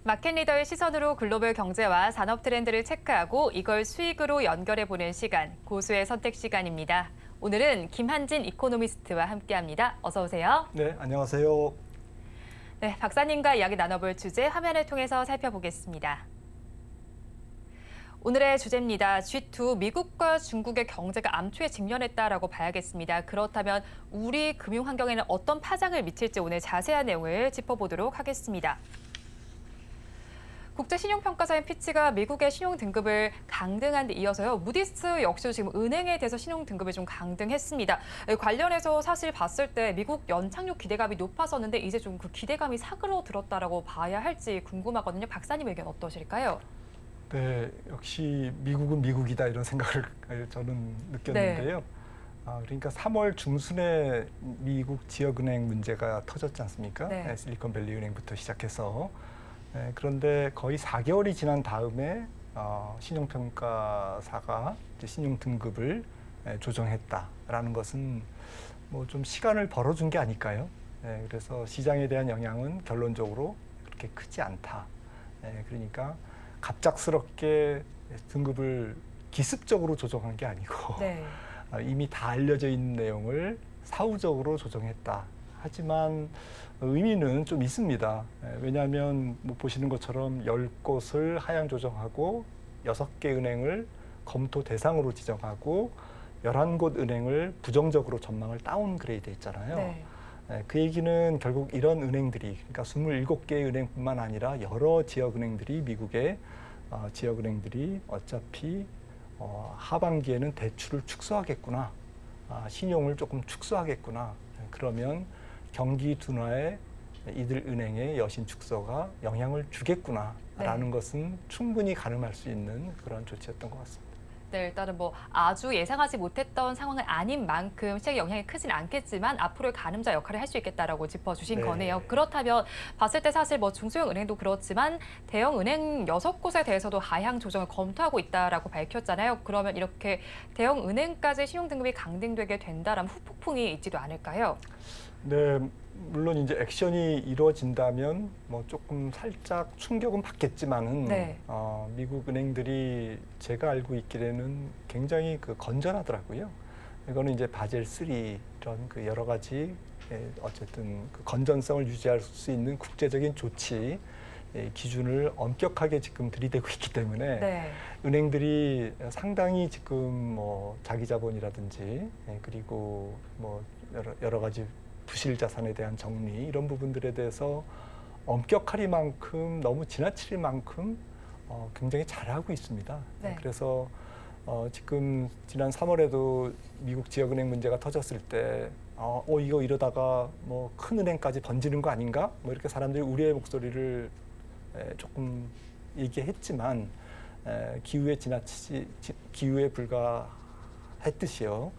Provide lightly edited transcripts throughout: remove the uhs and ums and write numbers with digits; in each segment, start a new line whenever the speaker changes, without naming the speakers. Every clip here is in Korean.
마켓리더의 시선으로 글로벌 경제와 산업 트렌드를 체크하고 이걸 수익으로 연결해보는 시간, 고수의 선택 시간입니다. 오늘은 김한진 이코노미스트와 함께합니다. 어서 오세요.
네, 안녕하세요.
네, 박사님과 이야기 나눠볼 주제 화면을 통해서 살펴보겠습니다. 오늘의 주제입니다. G2, 미국과 중국의 경제가 암초에 직면했다라고 봐야겠습니다. 그렇다면 우리 금융 환경에는 어떤 파장을 미칠지 오늘 자세한 내용을 짚어보도록 하겠습니다. 국제신용평가사인 피치가 미국의 신용등급을 강등한 데 이어서요. 무디스 역시도 지금 은행에 대해서 신용등급을 좀 강등했습니다. 관련해서 사실 봤을 때 미국 연착륙 기대감이 높았었는데 이제 좀 그 기대감이 사그러들었다라고 봐야 할지 궁금하거든요. 박사님 의견 어떠실까요?
네, 역시 미국은 미국이다 이런 생각을 저는 느꼈는데요. 그러니까 3월 중순에 미국 지역은행 문제가 터졌지 않습니까?
네.
실리콘밸리 은행부터 시작해서. 그런데 거의 4개월이 지난 다음에 신용평가사가 이제 신용등급을 조정했다라는 것은 뭐 좀 시간을 벌어준 게 아닐까요? 그래서 시장에 대한 영향은 결론적으로 그렇게 크지 않다. 그러니까 갑작스럽게 등급을 기습적으로 조정한 게 아니고
네.
이미 다 알려져 있는 내용을 사후적으로 조정했다. 하지만 의미는 좀 있습니다. 왜냐하면 뭐 보시는 것처럼 10곳을 하향 조정하고 6개 은행을 검토 대상으로 지정하고 11곳 은행을 부정적으로 전망을 다운그레이드 했잖아요.
네.
그 얘기는 결국 이런 은행들이, 그러니까 27개의 은행뿐만 아니라 여러 지역은행들이 미국의 지역은행들이 어차피 하반기에는 대출을 축소하겠구나, 신용을 조금 축소하겠구나. 그러면 경기 둔화에 이들 은행의 여신 축소가 영향을 주겠구나라는 것은 충분히 가늠할 수 있는 그런 조치였던 것 같습니다.
네, 일단은 뭐 아주 예상하지 못했던 상황은 아닌 만큼 시장에 영향이 크진 않겠지만 앞으로의 가늠자 역할을 할 수 있겠다라고 짚어주신
네.
거네요. 그렇다면 봤을 때 사실 뭐 중소형 은행도 그렇지만 대형 은행 6곳에 대해서도 하향 조정을 검토하고 있다라고 밝혔잖아요. 그러면 이렇게 대형 은행까지 신용등급이 강등되게 된다라면 후폭풍이 있지도 않을까요?
네, 물론 이제 액션이 이루어진다면 뭐 조금 살짝 충격은 받겠지만은
네.
미국 은행들이 제가 알고 있기에는 굉장히 건전하더라고요. 이거는 이제 바젤 3 이런 여러 가지 어쨌든 그 건전성을 유지할 수 있는 국제적인 조치 기준을 엄격하게 지금 들이대고 있기 때문에
네.
은행들이 상당히 지금 뭐 자기 자본이라든지 그리고 뭐 여러 가지 부실 자산에 대한 정리 이런 부분들에 대해서 엄격하리만큼 너무 지나치리만큼 굉장히 잘하고 있습니다.
네.
그래서 지금 지난 3월에도 미국 지역은행 문제가 터졌을 때 이거 이러다가 뭐 큰 은행까지 번지는 거 아닌가? 뭐 이렇게 사람들이 우려의 목소리를 조금 얘기했지만 기후에 불과했듯이요.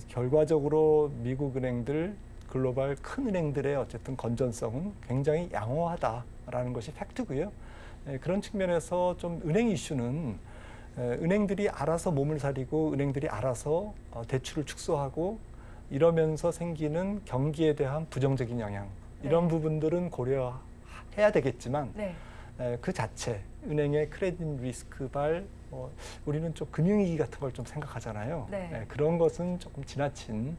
결과적으로 미국 은행들 글로벌 큰 은행들의 어쨌든 건전성은 굉장히 양호하다라는 것이 팩트고요. 그런 측면에서 좀 은행 이슈는 은행들이 알아서 몸을 사리고 은행들이 알아서 대출을 축소하고 이러면서 생기는 경기에 대한 부정적인 영향 이런 부분들은 고려해야 되겠지만
네.
그 자체 은행의 크레딧 리스크발 우리는 좀 금융위기 같은 걸 좀 생각하잖아요.
네.
그런 것은 조금 지나친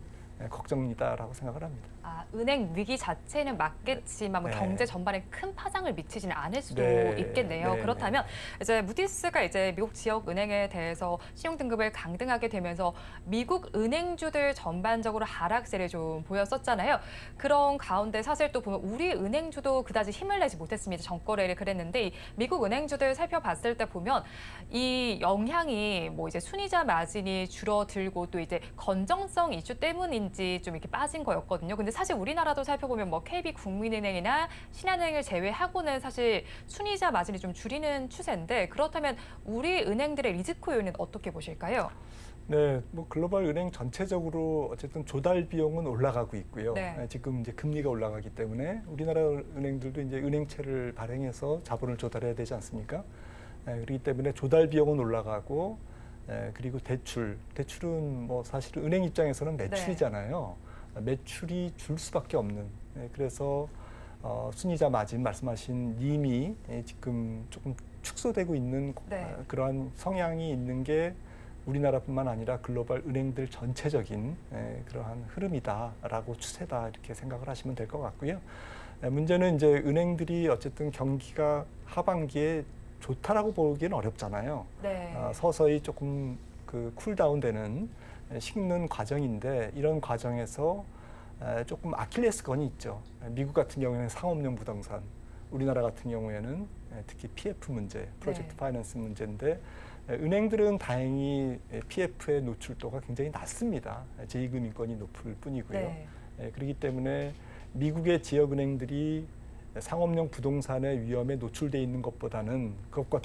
걱정이다라고 생각을 합니다.
은행 위기 자체는 맞겠지만 뭐
네.
경제 전반에 큰 파장을 미치지는 않을 수도
네.
있겠네요.
네.
그렇다면 이제 무디스가 이제 미국 지역 은행에 대해서 신용 등급을 강등하게 되면서 미국 은행주들 전반적으로 하락세를 좀 보였었잖아요. 그런 가운데 사실 또 보면 우리 은행주도 그다지 힘을 내지 못했습니다. 전거래를 그랬는데 이 미국 은행주들 살펴봤을 때 보면 이 영향이 뭐 이제 순이자 마진이 줄어들고 또 이제 건정성 이슈 때문인지 좀 이렇게 빠진 거였거든요. 근데 사실 우리나라도 살펴보면 뭐 KB국민은행이나 신한은행을 제외하고는 사실 순이자 마진이 좀 줄이는 추세인데 그렇다면 우리 은행들의 리스크 요인은 어떻게 보실까요?
네, 뭐 글로벌 은행 전체적으로 어쨌든 조달 비용은 올라가고 있고요.
네.
지금 이제 금리가 올라가기 때문에 우리나라 은행들도 이제 은행채를 발행해서 자본을 조달해야 되지 않습니까? 그렇기 때문에 조달 비용은 올라가고 그리고 대출은 뭐 사실 은행 입장에서는 매출이잖아요. 매출이 줄 수밖에 없는. 그래서 순이자 마진 말씀하신 님이 지금 조금 축소되고 있는
네.
그러한 성향이 있는 게 우리나라뿐만 아니라 글로벌 은행들 전체적인 그러한 흐름이다라고 추세다 이렇게 생각을 하시면 될 것 같고요. 문제는 이제 은행들이 어쨌든 경기가 하반기에 좋다라고 보기는 어렵잖아요.
네.
서서히 조금 그 쿨다운되는 식는 과정인데 이런 과정에서 조금 아킬레스건이 있죠. 미국 같은 경우에는 상업용 부동산, 우리나라 같은 경우에는 특히 PF 문제, 프로젝트 파이낸스 문제인데 은행들은 다행히 PF의 노출도가 굉장히 낮습니다. 제2금융권이 높을 뿐이고요.
네.
그렇기 때문에 미국의 지역은행들이 상업용 부동산의 위험에 노출돼 있는 것보다는 그것과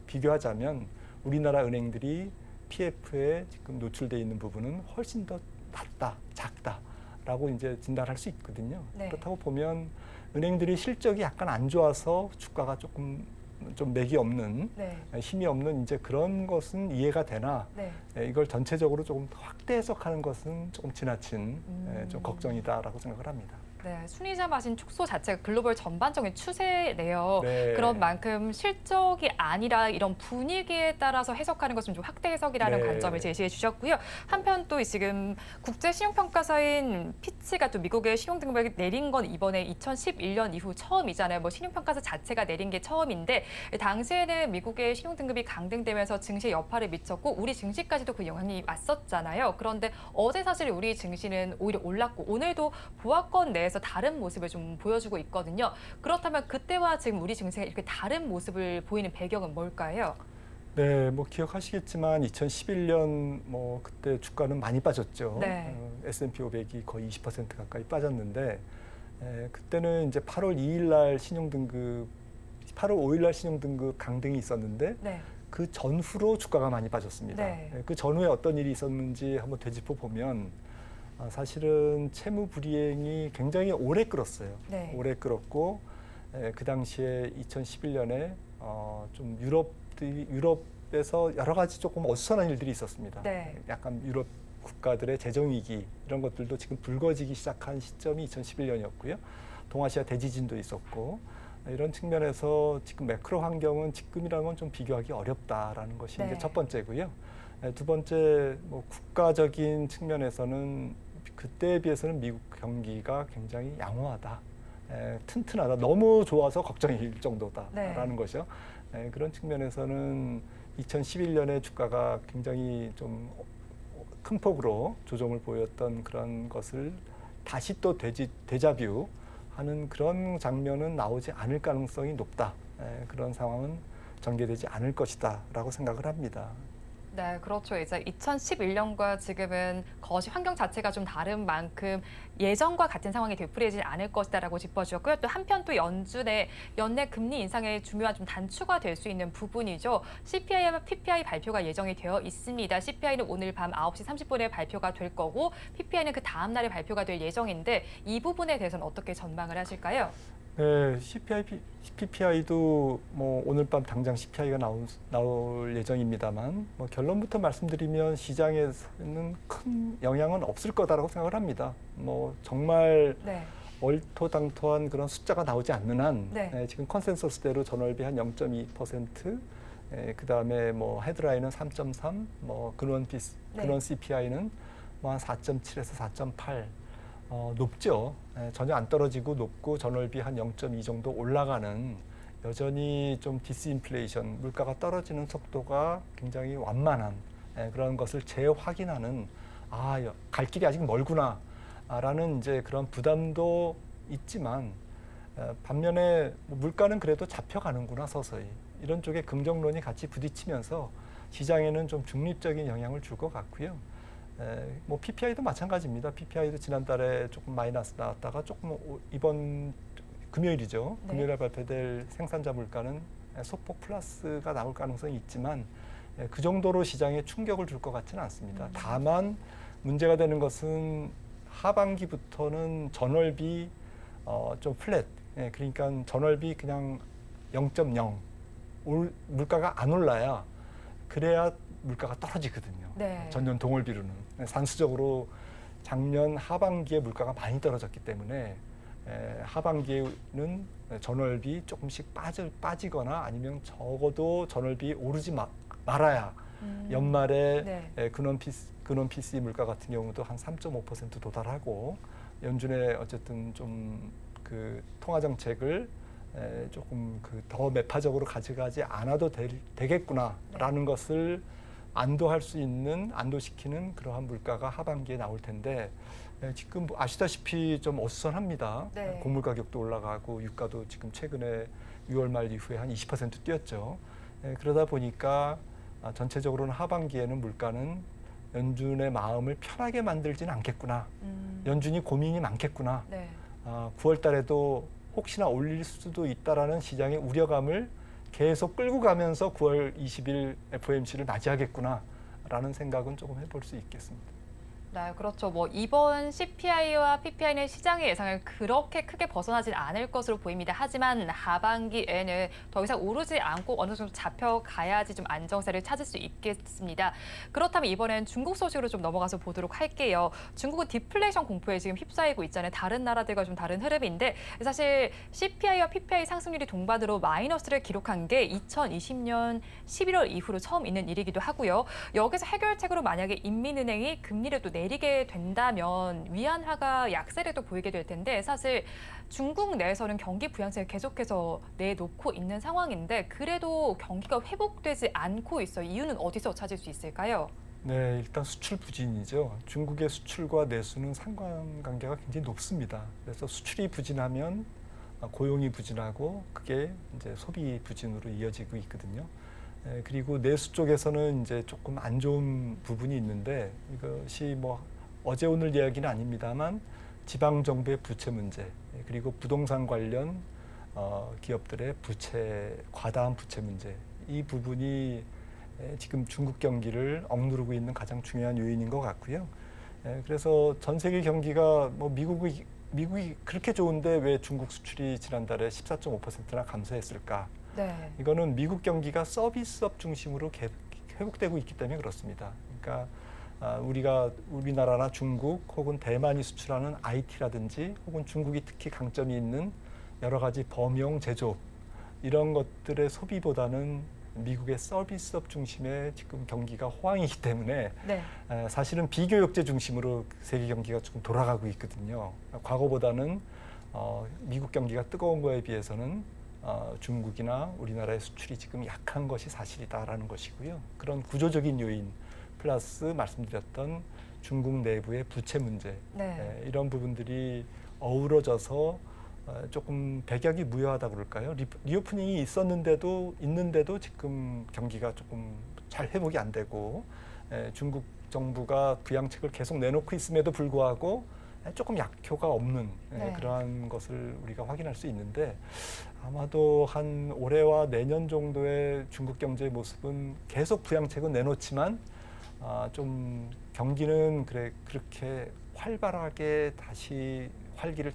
비교하자면 우리나라 은행들이 PF에 지금 노출돼 있는 부분은 훨씬 더 낮다, 작다라고 이제 진단할 수 있거든요.
네.
그렇다고 보면 은행들이 실적이 약간 안 좋아서 주가가 조금 좀 맥이 없는
네.
힘이 없는 이제 그런 것은 이해가 되나
네.
이걸 전체적으로 조금 확대 해석하는 것은 조금 지나친 좀 걱정이다라고 생각을 합니다.
네, 순이자 마진 축소 자체가 글로벌 전반적인 추세네요.
네.
그런 만큼 실적이 아니라 이런 분위기에 따라서 해석하는 것은 좀 확대 해석이라는
네.
관점을 제시해 주셨고요. 한편 또 지금 국제 신용평가사인 피치가 또 미국의 신용등급을 내린 건 이번에 2011년 이후 처음이잖아요. 뭐 신용평가사 자체가 내린 게 처음인데 당시에는 미국의 신용등급이 강등되면서 증시에 여파를 미쳤고 우리 증시까지도 그 영향이 왔었잖아요. 그런데 어제 사실 우리 증시는 오히려 올랐고 오늘도 보합권 내에서 다른 모습을 좀 보여주고 있거든요. 그렇다면 그때와 지금 우리 증시가 이렇게 다른 모습을 보이는 배경은 뭘까요?
네, 뭐 기억하시겠지만 2011년 뭐 그때 주가는 많이 빠졌죠.
네.
S&P 500이 거의 20% 가까이 빠졌는데 그때는 이제 8월 2일 날 신용등급, 8월 5일 날 신용등급 강등이 있었는데
네.
그 전후로 주가가 많이 빠졌습니다.
네.
그 전후에 어떤 일이 있었는지 한번 되짚어 보면 사실은 채무 불이행이 굉장히 오래 끌었어요.
네.
오래 끌었고 그 당시에 2011년에 좀 유럽에서 여러 가지 조금 어수선한 일들이 있었습니다.
네.
약간 유럽 국가들의 재정 위기 이런 것들도 지금 불거지기 시작한 시점이 2011년이었고요. 동아시아 대지진도 있었고 이런 측면에서 지금 매크로 환경은 지금이라는 건 좀 비교하기 어렵다라는 것이
네.
이제 첫 번째고요. 두 번째 뭐 국가적인 측면에서는 그때에 비해서는 미국 경기가 굉장히 양호하다, 튼튼하다, 너무 좋아서 걱정일 정도다라는
네.
것이요. 그런 측면에서는 2011년에 주가가 굉장히 좀 큰 폭으로 조정을 보였던 그런 것을 다시 또 데자뷰하는 그런 장면은 나오지 않을 가능성이 높다. 그런 상황은 전개되지 않을 것이다라고 생각을 합니다.
네, 그렇죠. 이제 2011년과 지금은 거시 환경 자체가 좀 다른 만큼 예전과 같은 상황이 되풀이되지 않을 것이다라고 짚어주셨고요. 또 한편 또 연준의 연내 금리 인상의 중요한 좀 단추가 될 수 있는 부분이죠. CPI와 PPI 발표가 예정이 되어 있습니다. CPI는 오늘 밤 9시 30분에 발표가 될 거고 PPI는 그 다음 날에 발표가 될 예정인데 이 부분에 대해서는 어떻게 전망을 하실까요?
네, PPI도 뭐 오늘 밤 당장 CPI가 나올 예정입니다만 뭐 결론부터 말씀드리면 시장에서는 큰 영향은 없을 거다라고 생각을 합니다. 뭐 정말
네.
얼토당토한 그런 숫자가 나오지 않는 한
네.
지금 컨센서스대로 전월비 한 0.2%, 그다음에 뭐 헤드라인은 3.3, 뭐 근원
네.
CPI는 뭐 한 4.7에서 4.8. 높죠. 전혀 안 떨어지고 높고 전월비 한 0.2 정도 올라가는 여전히 좀 디스인플레이션, 물가가 떨어지는 속도가 굉장히 완만한 그런 것을 재확인하는 갈 길이 아직 멀구나 라는 이제 그런 부담도 있지만 반면에 물가는 그래도 잡혀가는구나 서서히 이런 쪽에 긍정론이 같이 부딪히면서 시장에는 좀 중립적인 영향을 줄 것 같고요. 뭐 PPI도 마찬가지입니다. PPI도 지난달에 조금 마이너스 나왔다가 조금 이번 금요일이죠.
네.
금요일에 발표될 생산자 물가는 소폭 플러스가 나올 가능성이 있지만 그 정도로 시장에 충격을 줄 것 같지는 않습니다. 다만 문제가 되는 것은 하반기부터는 전월비 좀 플랫, 그러니까 전월비 그냥 0.0 물가가 안 올라야 그래야 물가가 떨어지거든요.
네.
전년 동월비로는 산수적으로 작년 하반기에 물가가 많이 떨어졌기 때문에 하반기에는 전월비 조금씩 빠지거나 아니면 적어도 전월비 오르지 말아야 연말에
네.
근원 PCE 물가 같은 경우도 한 3.5% 도달하고 연준의 어쨌든 좀 그 통화 정책을 조금 그 더 매파적으로 가져가지 않아도 되겠구나라는 것을 안도시키는 그러한 물가가 하반기에 나올 텐데 지금 아시다시피 좀 어수선합니다.
네.
곡물 가격도 올라가고 유가도 지금 최근에 6월 말 이후에 한 20% 뛰었죠. 그러다 보니까 전체적으로는 하반기에는 물가는 연준의 마음을 편하게 만들지는 않겠구나. 연준이 고민이 많겠구나.
네.
9월 달에도 혹시나 올릴 수도 있다라는 시장의 우려감을 계속 끌고 가면서 9월 20일 FOMC를 맞이하겠구나라는 생각은 조금 해볼 수 있겠습니다.
네, 그렇죠. 뭐 이번 CPI와 PPI는 시장의 예상을 그렇게 크게 벗어나진 않을 것으로 보입니다. 하지만 하반기에는 더 이상 오르지 않고 어느 정도 잡혀가야지 좀 안정세를 찾을 수 있겠습니다. 그렇다면 이번엔 중국 소식으로 좀 넘어가서 보도록 할게요. 중국은 디플레이션 공포에 지금 휩싸이고 있잖아요. 다른 나라들과 좀 다른 흐름인데 사실 CPI와 PPI 상승률이 동반으로 마이너스를 기록한 게 2020년 11월 이후로 처음 있는 일이기도 하고요. 여기서 해결책으로 만약에 인민은행이 금리를 또 내리게 된다면 위안화가 약세를 또 보이게 될 텐데 사실 중국 내에서는 경기 부양책을 계속해서 내놓고 있는 상황인데 그래도 경기가 회복되지 않고 있어요. 이유는 어디서 찾을 수 있을까요?
네, 일단 수출 부진이죠. 중국의 수출과 내수는 상관관계가 굉장히 높습니다. 그래서 수출이 부진하면 고용이 부진하고 그게 이제 소비 부진으로 이어지고 있거든요. 그리고 내수 쪽에서는 이제 조금 안 좋은 부분이 있는데 이것이 뭐 어제 오늘 이야기는 아닙니다만 지방 정부의 부채 문제 그리고 부동산 관련 기업들의 과다한 부채 문제 이 부분이 지금 중국 경기를 억누르고 있는 가장 중요한 요인인 것 같고요. 그래서 전 세계 경기가 뭐 미국이 그렇게 좋은데 왜 중국 수출이 지난달에 14.5%나 감소했을까?
네.
이거는 미국 경기가 서비스업 중심으로 회복되고 있기 때문에 그렇습니다. 그러니까 우리나라나 중국 혹은 대만이 수출하는 IT라든지 혹은 중국이 특히 강점이 있는 여러 가지 범용 제조업 이런 것들의 소비보다는 미국의 서비스업 중심의 지금 경기가 호황이기 때문에
네.
사실은 비교역제 중심으로 세계 경기가 조금 돌아가고 있거든요. 과거보다는 미국 경기가 뜨거운 거에 비해서는 중국이나 우리나라의 수출이 지금 약한 것이 사실이다라는 것이고요. 그런 구조적인 요인 플러스 말씀드렸던 중국 내부의 부채 문제
네.
이런 부분들이 어우러져서 조금 배격이 무효하다 그럴까요? 리오프닝이 있는데도 지금 경기가 조금 잘 회복이 안 되고 중국 정부가 부양책을 계속 내놓고 있음에도 불구하고 조금 약효가 없는
네.
그러한 것을 우리가 확인할 수 있는데 아마도 한 올해와 내년 정도의 중국 경제의 모습은 계속 부양책은 내놓지만 좀 경기는 그렇게 활발하게 다시 활기를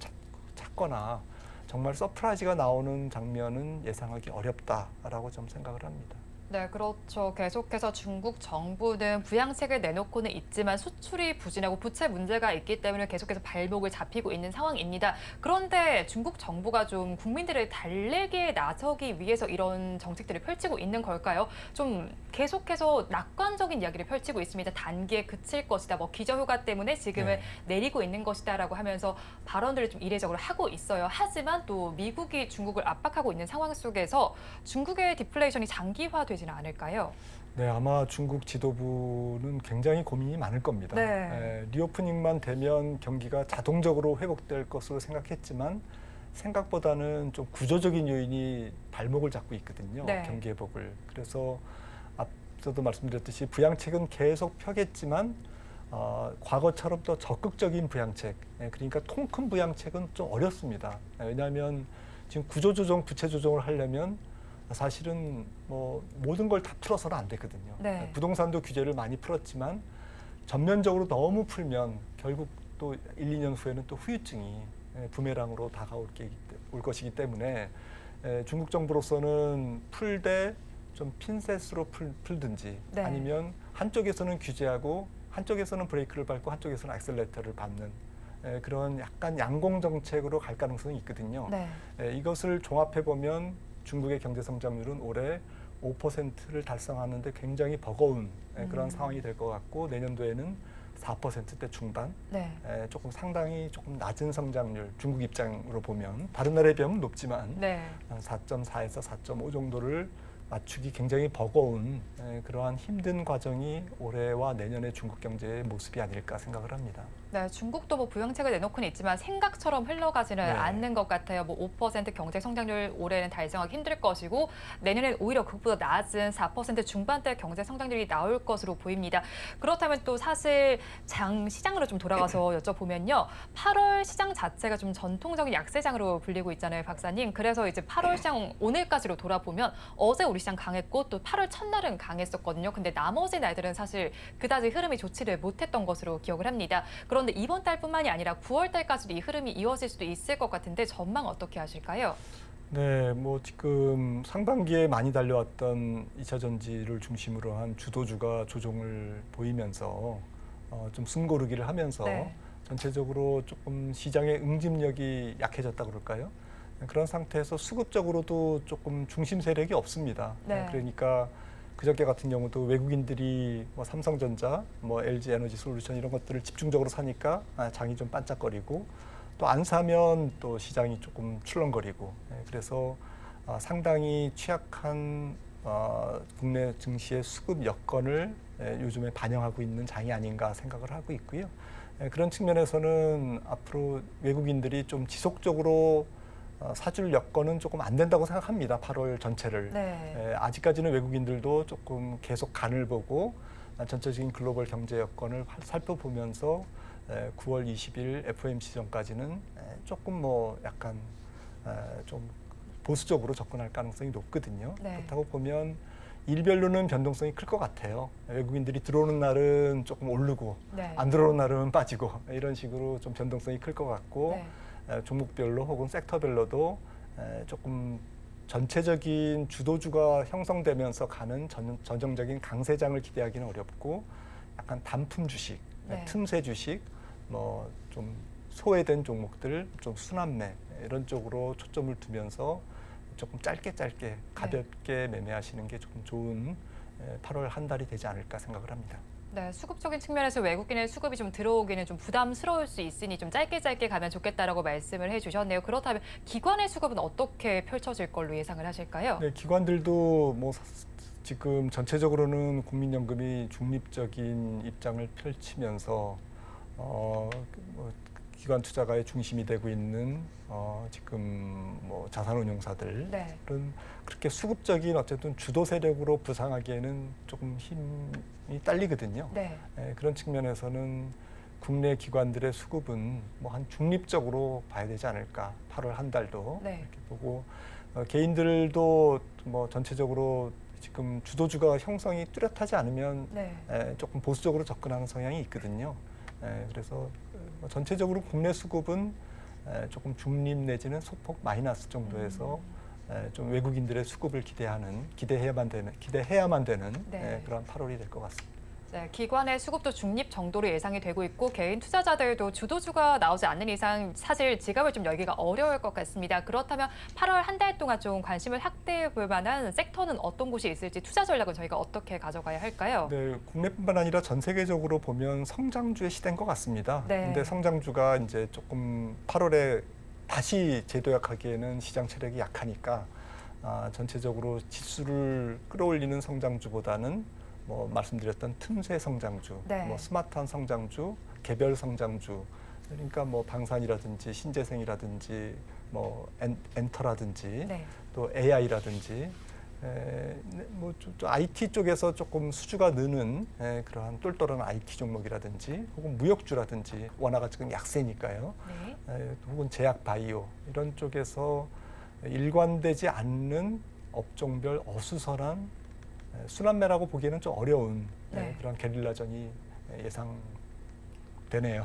찾거나 정말 서프라이즈가 나오는 장면은 예상하기 어렵다라고 좀 생각을 합니다.
네, 그렇죠. 계속해서 중국 정부는 부양책을 내놓고는 있지만 수출이 부진하고 부채 문제가 있기 때문에 계속해서 발목을 잡히고 있는 상황입니다. 그런데 중국 정부가 좀 국민들을 달래기에 나서기 위해서 이런 정책들을 펼치고 있는 걸까요? 좀 계속해서 낙관적인 이야기를 펼치고 있습니다. 단기에 그칠 것이다. 뭐 기저효과 때문에 지금은 내리고 있는 것이다라고 하면서 발언들을 좀 이례적으로 하고 있어요. 하지만 또 미국이 중국을 압박하고 있는 상황 속에서 중국의 디플레이션이 장기화되지는 않을까요?
네, 아마 중국 지도부는 굉장히 고민이 많을 겁니다.
네.
리오프닝만 되면 경기가 자동적으로 회복될 것으로 생각했지만 생각보다는 좀 구조적인 요인이 발목을 잡고 있거든요.
네.
경기 회복을. 그래서 앞서도 말씀드렸듯이 부양책은 계속 펴겠지만 과거처럼 또 적극적인 부양책, 그러니까 통 큰 부양책은 좀 어렵습니다. 왜냐하면 지금 구조조정, 부채 조정을 하려면 사실은 뭐 모든 걸 다 풀어서는 안 되거든요.
네.
부동산도 규제를 많이 풀었지만 전면적으로 너무 풀면 결국 또 1, 2년 후에는 또 후유증이 부메랑으로 다가올 것이기 때문에 중국 정부로서는 풀되 좀 핀셋으로 풀든지
네.
아니면 한쪽에서는 규제하고 한쪽에서는 브레이크를 밟고 한쪽에서는 액셀레이터를 밟는 그런 약간 양공 정책으로 갈 가능성이 있거든요.
네.
이것을 종합해 보면 중국의 경제 성장률은 올해 5%를 달성하는데 굉장히 버거운 그런 상황이 될 것 같고 내년도에는 4%대 중반,
네.
조금 상당히 조금 낮은 성장률, 중국 입장으로 보면 다른 나라에 비하면 높지만
네.
한 4.4에서 4.5 정도를 맞추기 굉장히 버거운 그러한 힘든 과정이 올해와 내년의 중국 경제의 모습이 아닐까 생각을 합니다.
네, 중국도 뭐 부양책을 내놓고는 있지만 생각처럼 흘러가지는
네.
않는 것 같아요. 뭐 5% 경제 성장률 올해는 달성하기 힘들 것이고 내년엔 오히려 그것보다 낮은 4% 중반대 경제 성장률이 나올 것으로 보입니다. 그렇다면 또 사실 시장으로 좀 돌아가서 여쭤보면요. 8월 시장 자체가 좀 전통적인 약세장으로 불리고 있잖아요, 박사님. 그래서 이제 8월 시장 오늘까지로 돌아보면 어제 우리 시장 강했고 또 8월 첫날은 강했었거든요. 근데 나머지 날들은 사실 그다지 흐름이 좋지를 못했던 것으로 기억을 합니다. 그런데 이번 달뿐만이 아니라 9월 달까지도 이 흐름이 이어질 수도 있을 것 같은데 전망 어떻게 하실까요?
네, 뭐 지금 상반기에 많이 달려왔던 2차 전지를 중심으로 한 주도주가 조정을 보이면서 좀 숨고르기를 하면서
네.
전체적으로 조금 시장의 응집력이 약해졌다 그럴까요? 그런 상태에서 수급적으로도 조금 중심 세력이 없습니다.
네.
그러니까 그저께 같은 경우도 외국인들이 뭐 삼성전자, 뭐 LG 에너지 솔루션 이런 것들을 집중적으로 사니까 장이 좀 반짝거리고 또 안 사면 또 시장이 조금 출렁거리고 그래서 상당히 취약한 국내 증시의 수급 여건을 요즘에 반영하고 있는 장이 아닌가 생각을 하고 있고요. 그런 측면에서는 앞으로 외국인들이 좀 지속적으로 사줄 여건은 조금 안 된다고 생각합니다. 8월 전체를.
네.
아직까지는 외국인들도 조금 계속 간을 보고 전체적인 글로벌 경제 여건을 살펴보면서 9월 20일 FOMC 전까지는 조금 뭐 약간 좀 보수적으로 접근할 가능성이 높거든요.
네.
그렇다고 보면 일별로는 변동성이 클 것 같아요. 외국인들이 들어오는 날은 조금 오르고
네.
안 들어오는 날은 빠지고 이런 식으로 좀 변동성이 클 것 같고
네.
종목별로 혹은 섹터별로도 조금 전체적인 주도주가 형성되면서 가는 전형적인 강세장을 기대하기는 어렵고 약간 단품 주식,
네.
틈새 주식, 뭐 좀 소외된 종목들, 좀 순환매 이런 쪽으로 초점을 두면서 조금 짧게 가볍게 매매하시는 게 조금 좋은 8월 한 달이 되지 않을까 생각을 합니다.
네, 수급적인 측면에서 외국인의 수급이 좀 들어오기는 좀 부담스러울 수 있으니 좀 짧게 가면 좋겠다라고 말씀을 해주셨네요. 그렇다면 기관의 수급은 어떻게 펼쳐질 걸로 예상을 하실까요?
네, 기관들도 뭐 지금 전체적으로는 국민연금이 중립적인 입장을 펼치면서 뭐 기관 투자가의 중심이 되고 있는 지금 뭐 자산운용사들은
네.
그렇게 수급적인 어쨌든 주도 세력으로 부상하기에는 조금 힘이 딸리거든요.
네.
그런 측면에서는 국내 기관들의 수급은 뭐 한 중립적으로 봐야 되지 않을까. 8월 한 달도
네.
이렇게 보고 개인들도 뭐 전체적으로 지금 주도주가 형성이 뚜렷하지 않으면
네.
조금 보수적으로 접근하는 성향이 있거든요. 그래서 전체적으로 국내 수급은 조금 중립 내지는 소폭 마이너스 정도에서 좀 외국인들의 수급을 기대해야만 되는
네.
그런 8월이 될 것 같습니다.
네, 기관의 수급도 중립 정도로 예상이 되고 있고 개인 투자자들도 주도주가 나오지 않는 이상 사실 지갑을 좀 열기가 어려울 것 같습니다. 그렇다면 8월 한 달 동안 좀 관심을 확대해 볼 만한 섹터는 어떤 곳이 있을지 투자 전략은 저희가 어떻게 가져가야 할까요?
네, 국내뿐만 아니라 전 세계적으로 보면 성장주의 시대인 것 같습니다.
네.
근데 성장주가 이제 조금 8월에 다시 재도약하기에는 시장 체력이 약하니까 전체적으로 지수를 끌어올리는 성장주보다는 뭐 말씀드렸던 틈새 성장주,
네.
뭐 스마트한 성장주, 개별 성장주, 그러니까 뭐 방산이라든지 신재생이라든지 뭐 엔터라든지
네.
또 AI라든지 뭐 IT 쪽에서 조금 수주가 느는 그러한 똘똘한 IT 종목이라든지 혹은 무역주라든지 원화가 지금 약세니까요.
네.
혹은 제약 바이오 이런 쪽에서 일관되지 않는 업종별 어수선한 순환매라고 보기에는 좀 어려운
네.
그런 게릴라전이 예상되네요.